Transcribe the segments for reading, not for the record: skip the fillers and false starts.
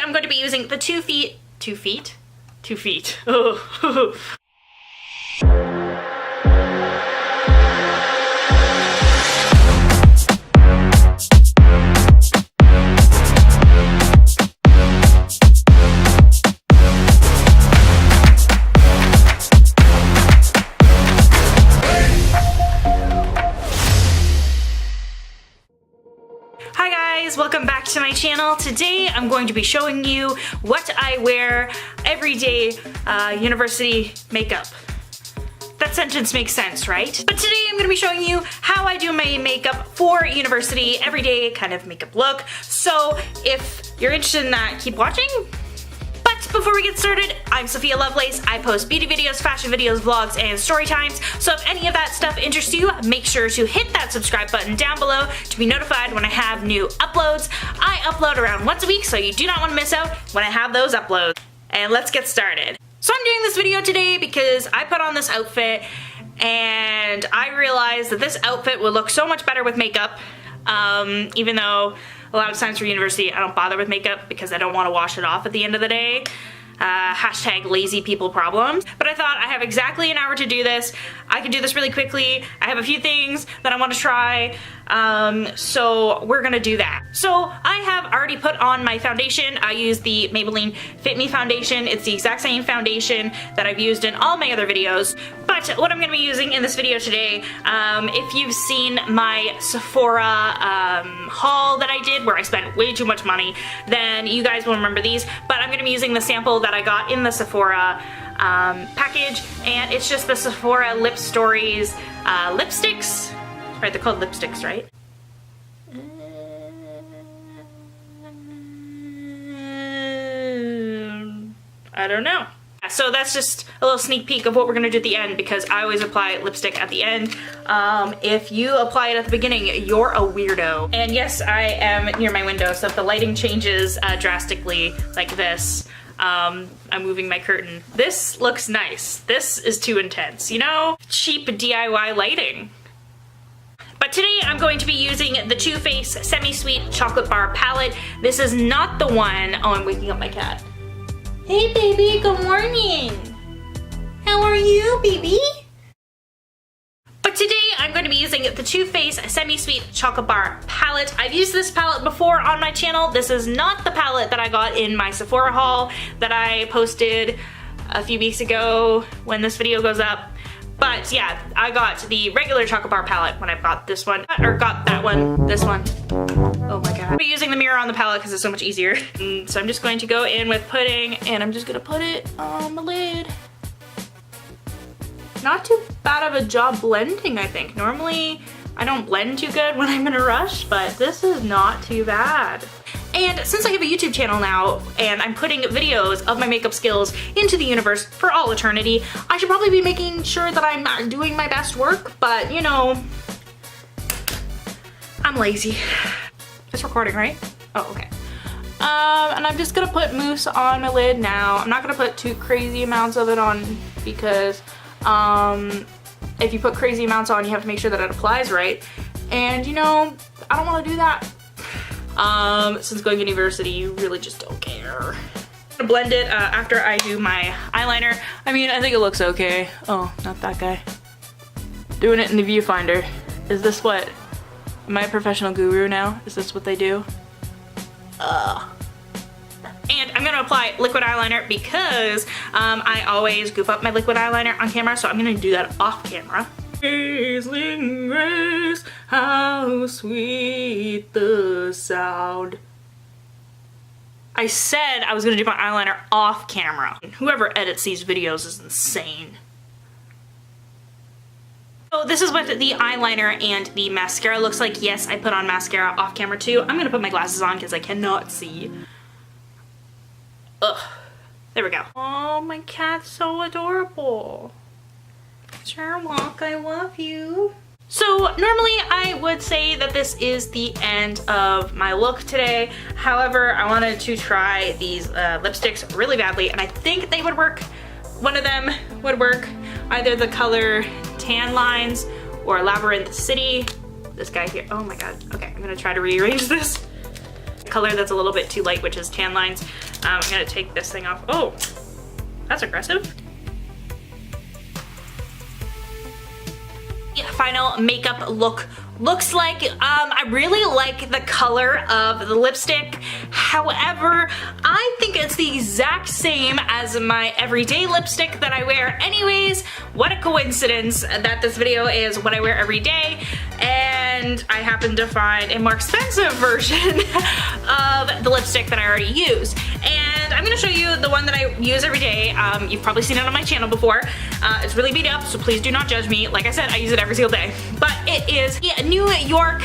I'm going to be using the 2 feet. Oh. Welcome back to my channel. Today I'm going to be showing you what I wear everyday university makeup. That sentence makes sense, right? But today I'm going to be showing you how I do my makeup for university, everyday kind of makeup look. So if you're interested in that, keep watching. But before we get started, I'm Sophia Lovelace. I post beauty videos, fashion videos, vlogs, and story times. So if any of that stuff interests you, make sure to hit that subscribe button down below to be notified when I have new uploads. I upload around once a week, so you do not want to miss out when I have those uploads. And let's get started. So I'm doing this video today because I put on this outfit and I realized that this outfit would look so much better with makeup, even though a lot of times for university I don't bother with makeup because I don't want to wash it off at the end of the day. Hashtag lazy people problems. But I thought I have exactly an hour to do this. I can do this really quickly. I have a few things that I want to try. So we're gonna do that. So I have already put on my foundation. I use the Maybelline Fit Me foundation. It's the exact same foundation that I've used in all my other videos. But what I'm gonna be using in this video today, if you've seen my Sephora haul that I did where I spent way too much money, then you guys will remember these. But I'm gonna be using the sample that I got in the Sephora package, and it's just the Sephora Lip Stories lipsticks. Right, they're called lipsticks, right? I don't know. So that's just a little sneak peek of what we're gonna do at the end, because I always apply lipstick at the end. If you apply it at the beginning, you're a weirdo. And yes, I am near my window, so if the lighting changes drastically like this, I'm moving my curtain. This looks nice. This is too intense, you know? Cheap DIY lighting. But today I'm going to be using the Too Faced Semi-Sweet Chocolate Bar Palette. This is not the one... Oh, I'm waking up my cat. Hey baby, good morning. How are you, baby? But today I'm going to be using the Too Faced Semi-Sweet Chocolate Bar Palette. I've used this palette before on my channel. This is not the palette that I got in my Sephora haul that I posted a few weeks ago when this video goes up. But yeah, I got the regular chocolate bar palette when I got this one, or got that one, this one. Oh my god. I'll be using the mirror on the palette because it's so much easier. So I'm just going to go in with pudding, and I'm just gonna put it on the lid. Not too bad of a job blending, I think. Normally, I don't blend too good when I'm in a rush, but this is not too bad. And since I have a YouTube channel now, and I'm putting videos of my makeup skills into the universe for all eternity, I should probably be making sure that I'm doing my best work, but you know, I'm lazy. It's recording, right? Oh, okay. And I'm just gonna put mousse on my lid now. I'm not gonna put too crazy amounts of it on because if you put crazy amounts on, you have to make sure that it applies right. And you know, I don't wanna do that. Since going to university, you really just don't care. I'm gonna blend it after I do my eyeliner. I mean, I think it looks okay. Oh, not that guy. Doing it in the viewfinder. Is this what? Am I a professional guru now? Is this what they do? And I'm gonna apply liquid eyeliner because I always goof up my liquid eyeliner on camera, so I'm gonna do that off camera. Amazing grace, how sweet the sound. I said I was gonna do my eyeliner off camera. Whoever edits these videos is insane. So this is what the eyeliner and the mascara looks like. Yes, I put on mascara off camera too. I'm gonna put my glasses on because I cannot see. Ugh. There we go. Oh, my cat's so adorable. Sherlock, I love you. So normally I would say that this is the end of my look today. However, I wanted to try these lipsticks really badly, and I think they would work. One of them would work. Either the color Tan Lines or Labyrinth City. This guy here. Oh my god. Okay, I'm gonna try to rearrange this. color that's a little bit too light, which is tan lines. I'm gonna take this thing off. Oh, that's aggressive. Final makeup look looks like. I really like the color of the lipstick. However, I think it's the exact same as my everyday lipstick that I wear anyways. What a coincidence that this video is what I wear every day, and I happen to find a more expensive version of the lipstick that I already use. And I'm gonna show you the one that I use every day. You've probably seen it on my channel before. It's really beat up, so please do not judge me. Like I said, I use it every single day. But it is New York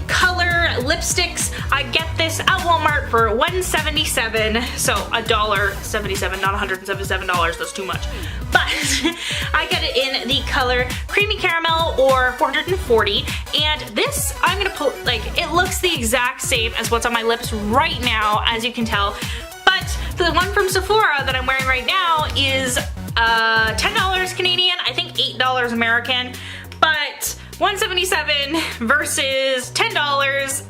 color lipsticks. I get this at Walmart for $1.77, so $1.77, not $177, that's too much. But I get it in the color Creamy Caramel or 440, and this, I'm gonna put, like, it looks the exact same as what's on my lips right now, as you can tell. But the one from Sephora that I'm wearing right now is $10 Canadian, I think $8 American, but $1.77 versus $10.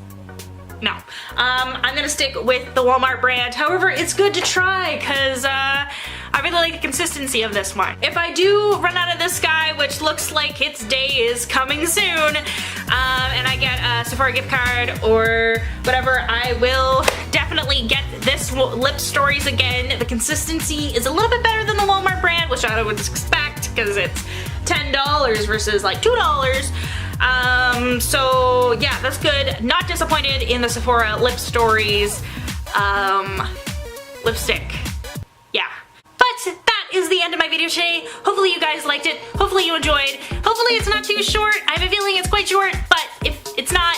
No. I'm gonna stick with the Walmart brand. However, it's good to try because I really like the consistency of this one. If I do run out of this guy, which looks like its day is coming soon, and I get a Sephora gift card or whatever, I will definitely get this Lip Stories again. The consistency is a little bit better than the Walmart brand, which I would expect because it's $10 versus like $2. So yeah, that's good. Not disappointed in the Sephora Lip Stories lipstick. Yeah. But that is the end of my video today. Hopefully you guys liked it. Hopefully you enjoyed. Hopefully it's not too short. I have a feeling it's quite short, but if it's not,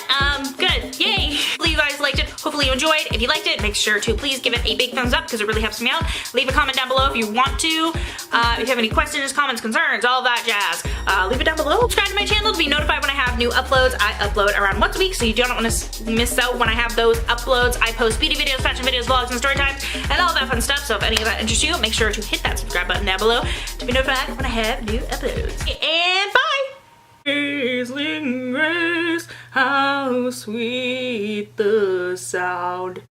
good. Yay. Hopefully you guys liked it. Hopefully you enjoyed. If you liked it, make sure to please give it a big thumbs up because it really helps me out. Leave a comment down below if you want to. If you have any questions, comments, concerns, all that jazz, leave it down below. Subscribe to my channel to be notified when I have new uploads. I upload around once a week, so you don't want to miss out when I have those uploads. I post beauty videos, fashion videos, vlogs, and story times, and all that fun stuff. So if any of that interests you, make sure to hit that subscribe button down below to be notified when I have new uploads. And bye! Amazing grace, how sweet the sound.